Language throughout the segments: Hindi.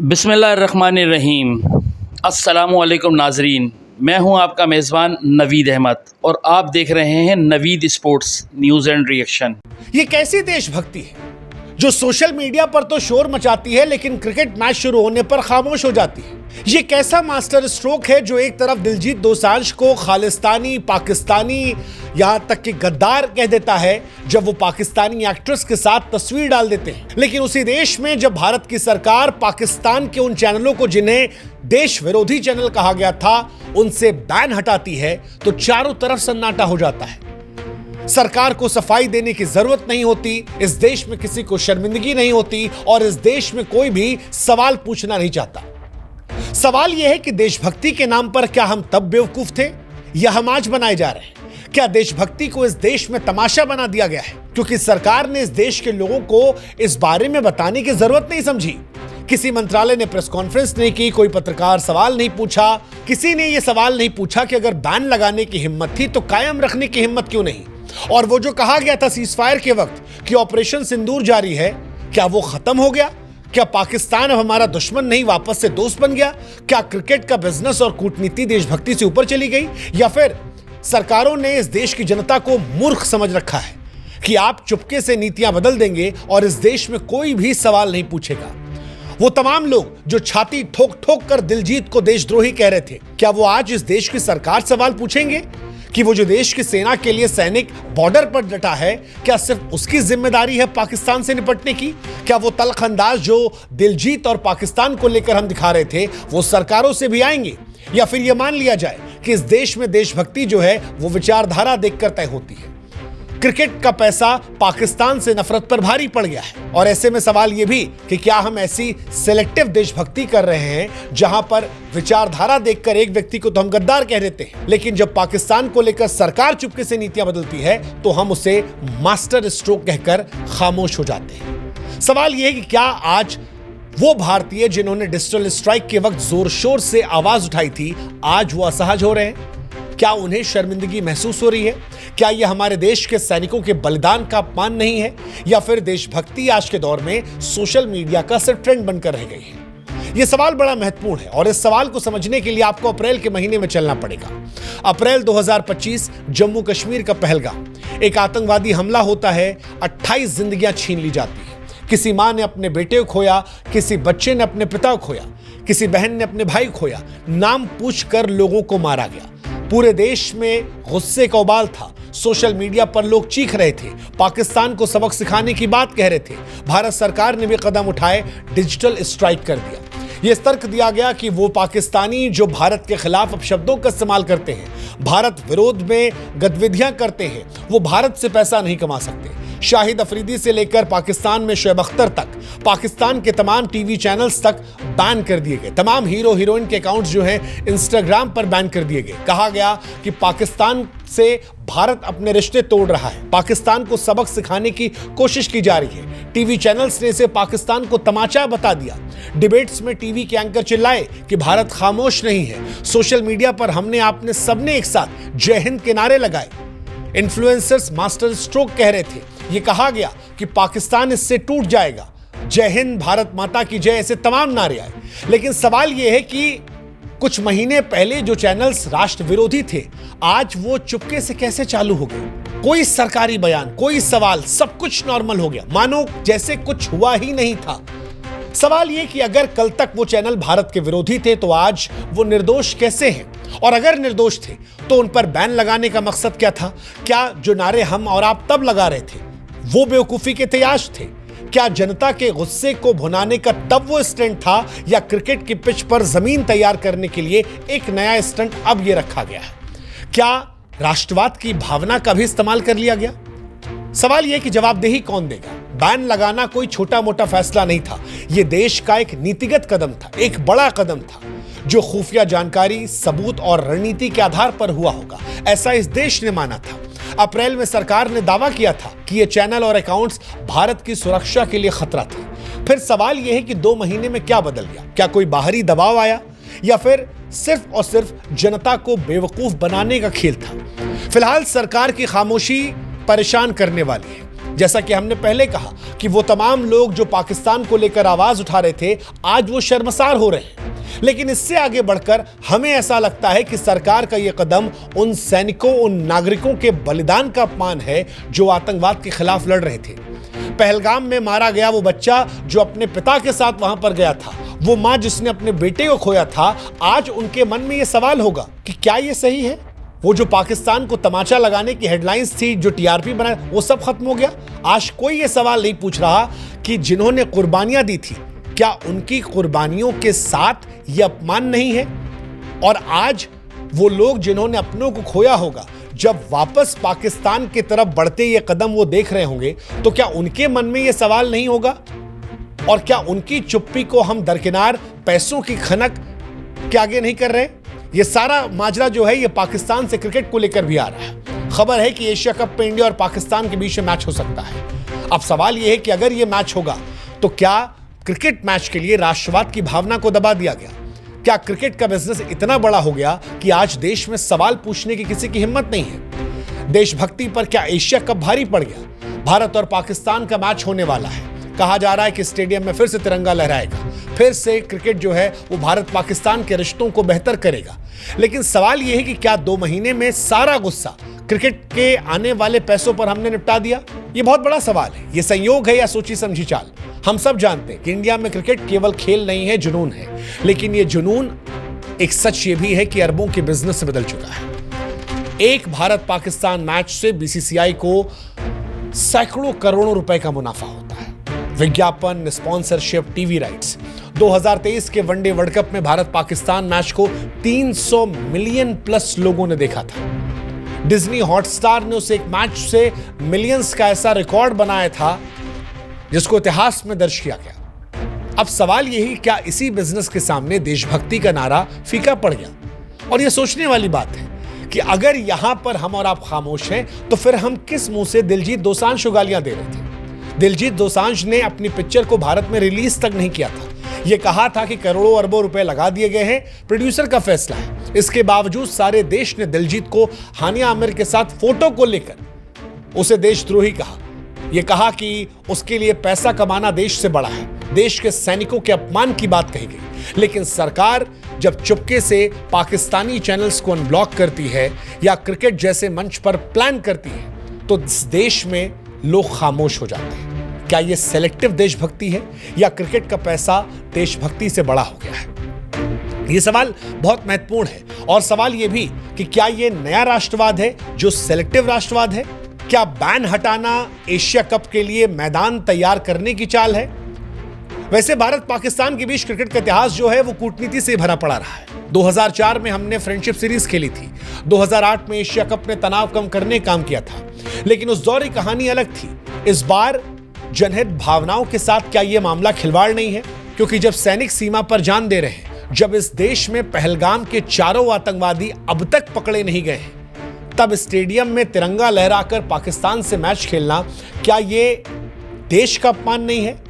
बिस्मिल्लाहिर्रहमानिर्रहीम। अस्सलामुअलैकुम नाजरीन, मैं हूं आपका मेज़बान नवीद अहमद और आप देख रहे हैं Naveed sports news and reaction. ये कैसी देशभक्ति है जो सोशल मीडिया पर तो शोर मचाती है लेकिन क्रिकेट मैच शुरू होने पर खामोश हो जाती है। ये कैसा मास्टर स्ट्रोक है जो एक तरफ दिलजीत दोसांझ को खालिस्तानी, पाकिस्तानी, यहां तक कि गद्दार कह देता है जब वो पाकिस्तानी एक्ट्रेस के साथ तस्वीर डाल देते हैं, लेकिन उसी देश में जब भारत की सरकार पाकिस्तान के उन चैनलों को जिन्हें देश विरोधी चैनल कहा गया था उनसे बैन हटाती है तो चारों तरफ सन्नाटा हो जाता है। सरकार को सफाई देने की जरूरत नहीं होती, इस देश में किसी को शर्मिंदगी नहीं होती और इस देश में कोई भी सवाल पूछना नहीं चाहता। सवाल यह है कि देशभक्ति के नाम पर क्या हम तब बेवकूफ थे या हम आज बनाए जा रहे हैं? क्या देशभक्ति को इस देश में तमाशा बना दिया गया है क्योंकि सरकार ने इस देश के लोगों को इस बारे में बताने की जरूरत नहीं समझी? किसी मंत्रालय ने प्रेस कॉन्फ्रेंस नहीं की, कोई पत्रकार सवाल नहीं पूछा, किसी ने यह सवाल नहीं पूछा कि अगर बैन लगाने की हिम्मत थी तो कायम रखने की हिम्मत क्यों नहीं? और वो जो कहा गया था सीजफायर के वक्त कि ऑपरेशन सिंदूर जारी है, क्या वो खत्म हो गया? क्या पाकिस्तान अब हमारा दुश्मन नहीं वापस से दोस्त बन गया? क्या क्रिकेट का बिजनेस और कूटनीति देशभक्ति से ऊपर चली गई? या फिर सरकारों ने इस देश की जनता को मूर्ख समझ रखा है कि आप चुपके से नीतियां बदल देंगे और इस देश में कोई भी सवाल नहीं पूछेगा? वो तमाम लोग जो छाती ठोक ठोक कर दिलजीत को देशद्रोही कह रहे थे, क्या वो आज इस देश की सरकार सवाल पूछेंगे कि वो जो देश की सेना के लिए सैनिक बॉर्डर पर डटा है, क्या सिर्फ उसकी जिम्मेदारी है पाकिस्तान से निपटने की? क्या वो तल्ख अंदाज जो दिलजीत और पाकिस्तान को लेकर हम दिखा रहे थे वो सरकारों से भी आएंगे? या फिर यह मान लिया जाए कि इस देश में देशभक्ति जो है वो विचारधारा देखकर तय होती है? क्रिकेट का पैसा पाकिस्तान से नफरत पर भारी पड़ गया है और ऐसे में सवाल यह भी कि क्या हम ऐसी सिलेक्टिव देशभक्ति कर रहे हैं जहां पर विचारधारा देखकर एक व्यक्ति को तो हम गद्दार कह देते हैं, लेकिन जब पाकिस्तान को लेकर सरकार चुपके से नीतियां बदलती है तो हम उसे मास्टर स्ट्रोक कहकर खामोश हो जाते हैं। सवाल यह है कि क्या आज वो भारतीय जिन्होंने डिजिटल स्ट्राइक के वक्त जोर शोर से आवाज उठाई थी आज वो असहज हो रहे हैं? क्या उन्हें शर्मिंदगी महसूस हो रही है? क्या यह हमारे देश के सैनिकों के बलिदान का अपमान नहीं है? या फिर देशभक्ति आज के दौर में सोशल मीडिया का सिर्फ ट्रेंड बनकर रह गई है? यह सवाल बड़ा महत्वपूर्ण है और इस सवाल को समझने के लिए आपको अप्रैल के महीने में चलना पड़ेगा। अप्रैल 2025, जम्मू कश्मीर का पहलगाम, एक आतंकवादी हमला होता है, 28 जिंदगियां छीन ली जाती है। किसी मां ने अपने बेटे को खोया, किसी बच्चे ने अपने पिता को खोया, किसी बहन ने अपने भाई को खोया, नाम पूछकर लोगों को मारा गया। पूरे देश में गुस्से का उबाल था, सोशल मीडिया पर लोग चीख रहे थे, पाकिस्तान को सबक सिखाने की बात कह रहे थे। भारत सरकार ने भी कदम उठाए, डिजिटल स्ट्राइक कर दिया। यह तर्क दिया गया कि वो पाकिस्तानी जो भारत के खिलाफ अपशब्दों का इस्तेमाल करते हैं, भारत विरोध में गतिविधियां करते हैं, वो भारत से पैसा नहीं कमा सकते। शाहिद अफरीदी से लेकर पाकिस्तान में शोएब अख्तर तक, पाकिस्तान के तमाम टीवी चैनल्स तक बैन कर दिए गए। तमाम हीरो हीरोइन के अकाउंट्स जो हैं इंस्टाग्राम पर बैन कर दिए गए। कहा गया कि पाकिस्तान से भारत अपने रिश्ते तोड़ रहा है, पाकिस्तान को सबक सिखाने की कोशिश की जा रही है। टीवी चैनल्स ने इसे पाकिस्तान को तमाचा बता दिया। डिबेट्स में टीवी के एंकर चिल्लाए कि भारत खामोश नहीं है। सोशल मीडिया पर हमने आपने सबने एक साथ जय हिंद के नारे लगाए। इन्फ्लुएंसर्स मास्टर स्ट्रोक कह रहे थे। यह कहा गया कि पाकिस्तान इससे टूट जाएगा, जय हिंद, भारत माता की जय, ऐसे तमाम नारे आए। लेकिन सवाल यह है कि कुछ महीने पहले जो चैनल्स राष्ट्र विरोधी थे आज वो चुपके से कैसे चालू हो गए? कोई सरकारी बयान, कोई सवाल, सब कुछ नॉर्मल हो गया, मानो जैसे कुछ हुआ ही नहीं था। सवाल यह कि अगर कल तक वो चैनल भारत के विरोधी थे तो आज वो निर्दोष कैसे हैं? और अगर निर्दोष थे तो उन पर बैन लगाने का मकसद क्या था? क्या जो नारे हम और आप तब लगा रहे थे वो बेवकूफी के तयाश थे? क्या जनता के गुस्से को भुनाने का तब वो स्टंट था या क्रिकेट की पिच पर जमीन तैयार करने के लिए एक नया स्टंट अब ये रखा गया है? क्या राष्ट्रवाद की भावना का भी इस्तेमाल कर लिया गया? सवाल यह कि जवाबदेही कौन देगा? बैन लगाना कोई छोटा मोटा फैसला नहीं था, यह देश का एक नीतिगत कदम था, एक बड़ा कदम था जो खुफिया जानकारी, सबूत और रणनीति के आधार पर हुआ होगा, ऐसा इस देश ने माना था। अप्रैल में सरकार ने दावा किया था कि ये चैनल और अकाउंट्स भारत की सुरक्षा के लिए खतरा थे। फिर सवाल यह है कि 2 महीने में क्या बदल गया? क्या कोई बाहरी दबाव आया या फिर सिर्फ और सिर्फ जनता को बेवकूफ बनाने का खेल था? फिलहाल सरकार की खामोशी परेशान करने वाली है। जैसा कि हमने पहले कहा कि वो तमाम लोग जो पाकिस्तान को लेकर आवाज उठा रहे थे, आज वो शर्मसार हो रहे हैं। लेकिन इससे आगे बढ़कर हमें ऐसा लगता है कि सरकार का यह कदम उन सैनिकों, उन नागरिकों के बलिदान का अपमान है जो आतंकवाद के खिलाफ लड़ रहे थे। पहलगाम में मारा गया वो बच्चा जो अपने पिता के साथ वहां पर गया था, वो मां जिसने अपने बेटे को खोया था, आज उनके मन में यह सवाल होगा कि क्या यह सही है? वो जो पाकिस्तान को तमाचा लगाने की हेडलाइंस थी, जो टीआरपी बनाए, वो सब खत्म हो गया। आज कोई ये सवाल नहीं पूछ रहा कि जिन्होंने कुर्बानियां दी थी, क्या उनकी कुर्बानियों के साथ ये अपमान नहीं है? और आज वो लोग जिन्होंने अपनों को खोया होगा, जब वापस पाकिस्तान की तरफ बढ़ते ये कदम वो देख रहे होंगे, तो क्या उनके मन में ये सवाल नहीं होगा? और क्या उनकी चुप्पी को हम दरकिनार पैसों की खनक के आगे नहीं कर रहे? ये सारा माजरा जो है ये पाकिस्तान से क्रिकेट को लेकर भी आ रहा है। खबर है कि एशिया कप में इंडिया और पाकिस्तान के बीच में मैच हो सकता है। अब सवाल यह है कि अगर ये मैच होगा तो क्या क्रिकेट मैच के लिए राष्ट्रवाद की भावना को दबा दिया गया? क्या क्रिकेट का बिजनेस इतना बड़ा हो गया कि आज देश में सवाल पूछने की किसी की हिम्मत नहीं है? देशभक्ति पर क्या एशिया कप भारी पड़ गया? भारत और पाकिस्तान का मैच होने वाला है। कहा जा रहा है कि स्टेडियम में फिर से तिरंगा लहराएगा, फिर से क्रिकेट जो है वो भारत पाकिस्तान के रिश्तों को बेहतर करेगा। लेकिन सवाल यह है कि क्या 2 महीने में सारा गुस्सा क्रिकेट के आने वाले पैसों पर हमने निपटा दिया? ये बहुत बड़ा सवाल है। ये संयोग है या सोची समझी चाल? हम सब जानते हैं कि इंडिया में क्रिकेट केवल खेल नहीं है, जुनून है। लेकिन ये जुनून एक सच ये भी है कि अरबों के बिजनेस से बदल चुका है। एक भारत पाकिस्तान मैच से बीसीसीआई को सैकड़ों करोड़ों रुपए का मुनाफा होता है। विज्ञापन, स्पॉन्सरशिप, टीवी राइट्स। 2023 के वनडे वर्ल्ड कप में भारत पाकिस्तान मैच को 300 मिलियन प्लस लोगों ने देखा था। डिज्नी हॉटस्टार ने उस एक मैच से मिलियंस का ऐसा रिकॉर्ड बनाया था जिसको इतिहास में दर्ज किया गया। अब सवाल यही, क्या इसी बिजनेस के सामने देशभक्ति का नारा फीका पड़ गया? और यह सोचने वाली बात है कि अगर यहां पर हम और आप खामोश हैं तो फिर हम किस मुंह से दिलजीत दोसांझ को गालियां दे रहे थे? दिलजीत दोसांझ ने अपनी पिक्चर को भारत में रिलीज तक नहीं किया था। यह कहा था कि करोड़ों अरबों रुपए लगा दिए गए हैं, प्रोड्यूसर का फैसला है। इसके बावजूद सारे देश ने दिलजीत को हानिया आमिर के साथ फोटो को लेकर उसे देशद्रोही कहा। यह कहा कि उसके लिए पैसा कमाना देश से बड़ा है। देश के सैनिकों के अपमान की बात कही गई। लेकिन सरकार जब चुपके से पाकिस्तानी चैनल्स को अनब्लॉक करती है या क्रिकेट जैसे मंच पर प्लान करती है तो इस देश में लोग खामोश हो जाते हैं। क्या यह सेलेक्टिव देशभक्ति है या क्रिकेट का पैसा देशभक्ति से बड़ा हो गया है? यह सवाल बहुत महत्वपूर्ण है। और सवाल यह भी कि क्या यह नया राष्ट्रवाद है जो सेलेक्टिव राष्ट्रवाद है? क्या बैन हटाना एशिया कप के लिए मैदान तैयार करने की चाल है? वैसे भारत पाकिस्तान के बीच क्रिकेट का इतिहास जो है वो कूटनीति से भरा पड़ा रहा है। 2004 में हमने फ्रेंडशिप सीरीज खेली थी। 2008 में एशिया कप में तनाव कम करने काम किया था। लेकिन उस दौर की कहानी अलग थी। इस बार जनहित भावनाओं के साथ क्या यह मामला खिलवाड़ नहीं है? क्योंकि जब सैनिक सीमा पर जान दे रहे हैं, जब इस देश में पहलगाम के 4 आतंकवादी अब तक पकड़े नहीं गए हैं, तब स्टेडियम में तिरंगा लहराकर पाकिस्तान से मैच खेलना क्या यह देश का अपमान नहीं है?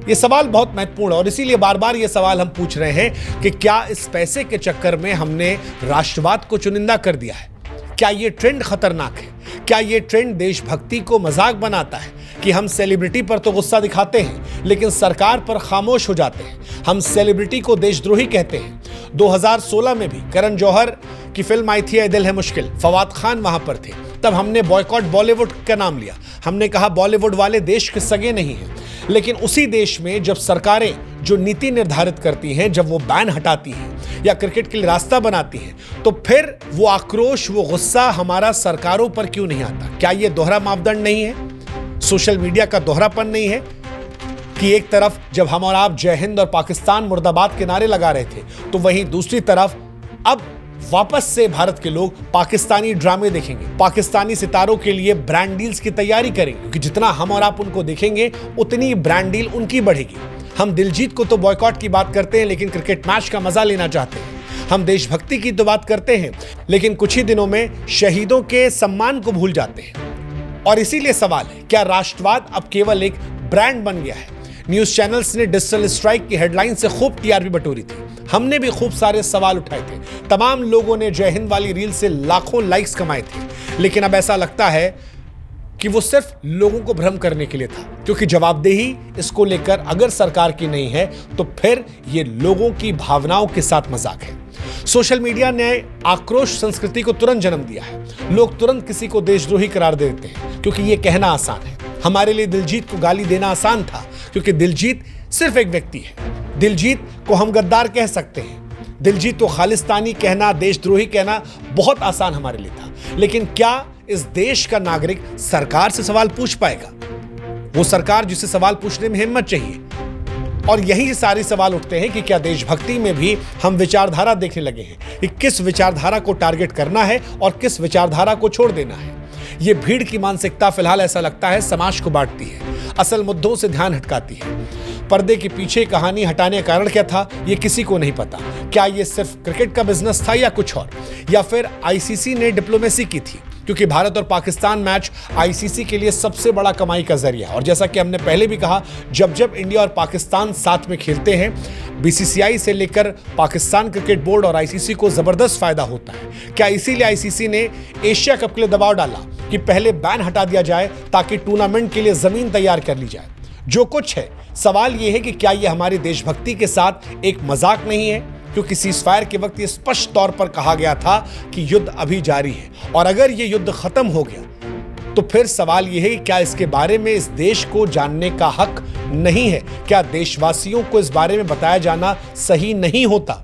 यह सवाल बहुत महत्वपूर्ण है और इसीलिए बार बार यह सवाल हम पूछ रहे हैं कि क्या इस पैसे के चक्कर में हमने राष्ट्रवाद को चुनिंदा कर दिया है? क्या यह ट्रेंड खतरनाक है? क्या यह ट्रेंड देशभक्ति को मजाक बनाता है कि हम सेलिब्रिटी पर तो गुस्सा दिखाते हैं लेकिन सरकार पर खामोश हो जाते हैं? हम सेलिब्रिटी को देशद्रोही कहते हैं। 2016 में भी करण जौहर की फिल्म आई थी ये दिल है मुश्किल, फवाद खान वहां पर थे। तब हमने बॉयकॉट बॉलीवुड का नाम लिया। हमने कहा बॉलीवुड वाले देश के सगे नहीं हैं। लेकिन उसी देश में जब सरकारें जो नीति निर्धारित करती हैं, जब वो बैन हटाती हैं या क्रिकेट के लिए रास्ता बनाती हैं, तो फिर वो आक्रोश, वो गुस्सा हमारा सरकारों पर क्यों नहीं आता? क्या ये दोहरा मापदंड नहीं है? सोशल मीडिया का दोहरापन नहीं है कि एक तरफ जब हम और आप जय हिंद और पाकिस्तान मुर्दाबाद के नारे लगा रहे थे, तो वहीं दूसरी तरफ अब वापस से भारत के लोग पाकिस्तानी ड्रामे देखेंगे, पाकिस्तानी सितारों के लिए ब्रांड डील्स की तैयारी करेंगे, क्योंकि जितना हम और आप उनको देखेंगे उतनी ब्रांड डील उनकी बढ़ेगी। हम दिलजीत को तो बॉयकॉट की बात करते हैं लेकिन क्रिकेट मैच का मजा लेना चाहते हैं। हम देशभक्ति की तो बात करते हैं लेकिन कुछ ही दिनों में शहीदों के सम्मान को भूल जाते हैं। और इसीलिए सवाल है, क्या राष्ट्रवाद अब केवल एक ब्रांड बन गया है? न्यूज चैनल्स ने डिजिटल स्ट्राइक की हेडलाइन से खूब टीआरपी बटोरी थी। हमने भी खूब सारे सवाल उठाए थे। तमाम लोगों ने जय हिंद वाली रील से लाखों लाइक्स कमाए थे। लेकिन अब ऐसा लगता है कि वो सिर्फ लोगों को भ्रम करने के लिए था, क्योंकि जवाबदेही इसको लेकर अगर सरकार की नहीं है तो फिर ये लोगों की भावनाओं के साथ मजाक है। सोशल मीडिया ने आक्रोश संस्कृति को तुरंत जन्म दिया है। लोग तुरंत किसी को देशद्रोही करार देते हैं क्योंकि ये कहना आसान है। हमारे लिए दिलजीत को गाली देना आसान था क्योंकि दिलजीत सिर्फ एक व्यक्ति है। दिलजीत को हम गद्दार कह सकते हैं। दिलजीत को खालिस्तानी कहना, देशद्रोही कहना बहुत आसान हमारे लिए था। लेकिन क्या इस देश का नागरिक सरकार से सवाल पूछ पाएगा? वो सरकार जिसे सवाल पूछने में हिम्मत चाहिए। और यही सारे सवाल उठते हैं कि क्या देशभक्ति में भी हम विचारधारा देखने लगे हैं कि किस विचारधारा को टारगेट करना है और किस विचारधारा को छोड़ देना है। ये भीड़ की मानसिकता फिलहाल ऐसा लगता है समाज को बांटती है, असल मुद्दों से ध्यान हटकाती है। पर्दे के पीछे कहानी हटाने का कारण क्या था, ये किसी को नहीं पता। क्या ये सिर्फ क्रिकेट का बिजनेस था या कुछ और, या फिर आईसीसी ने डिप्लोमेसी की थी? क्योंकि भारत और पाकिस्तान मैच आईसीसी के लिए सबसे बड़ा कमाई का जरिया है। और जैसा कि हमने पहले भी कहा, जब जब इंडिया और पाकिस्तान साथ में खेलते हैं, बीसीसीआई से लेकर पाकिस्तान क्रिकेट बोर्ड और आईसीसी को जबरदस्त फायदा होता है। क्या इसीलिए आईसीसी ने एशिया कप के लिए दबाव डाला कि पहले बैन हटा दिया जाए ताकि टूर्नामेंट के लिए जमीन तैयार कर ली जाए? जो कुछ है, सवाल यह है कि क्या यह हमारी देशभक्ति के साथ एक मजाक नहीं है? क्योंकि सीजफायर के वक्त ये स्पष्ट तौर पर कहा गया था कि युद्ध अभी जारी है, और अगर ये युद्ध खत्म हो गया तो फिर सवाल यह है कि क्या इसके बारे में इस देश को जानने का हक नहीं है? क्या देशवासियों को इस बारे में बताया जाना सही नहीं होता?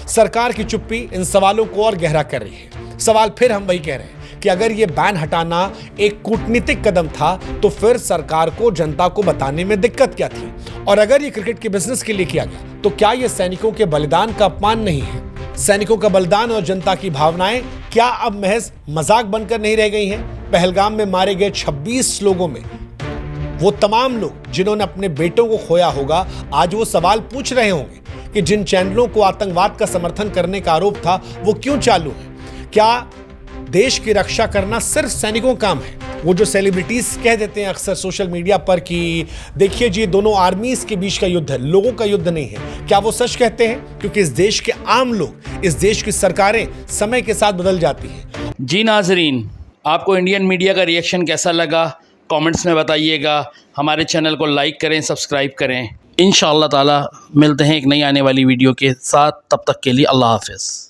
सरकार की चुप्पी इन सवालों को और गहरा कर रही है। सवाल फिर हम वही कह रहे हैं कि अगर ये बैन हटाना एक कूटनीतिक कदम था तो फिर सरकार को जनता को बताने में दिक्कत क्या थी? और अगर ये क्रिकेट के बिजनेस के लिए किया गया तो क्या ये सैनिकों के बलिदान का अपमान नहीं है? सैनिकों का बलिदान और जनता की भावनाएं क्या अब महज मजाक बनकर नहीं रह गई हैं? पहलगाम में मारे गए 26 लोगों में वो तमाम लोग जिन्होंने अपने बेटों को खोया होगा, आज वो सवाल पूछ रहे होंगे कि जिन चैनलों को आतंकवाद का समर्थन करने का आरोप था वो क्यों चालू है? क्या देश की रक्षा करना सिर्फ सैनिकों का काम है? वो जो सेलिब्रिटीज कह देते हैं अक्सर सोशल मीडिया पर कि देखिए जी, दोनों आर्मीज के बीच का युद्ध है, लोगों का युद्ध नहीं है, क्या वो सच कहते हैं? क्योंकि इस देश के आम लोग, इस देश की सरकारें समय के साथ बदल जाती हैं। जी नाजरीन, आपको इंडियन मीडिया का रिएक्शन कैसा लगा कमेंट्स में बताइएगा। हमारे चैनल को लाइक करें, सब्सक्राइब करें। इंशाअल्लाह ताला मिलते हैं एक नई आने वाली वीडियो के साथ। तब तक के लिए अल्लाह हाफ़िज़।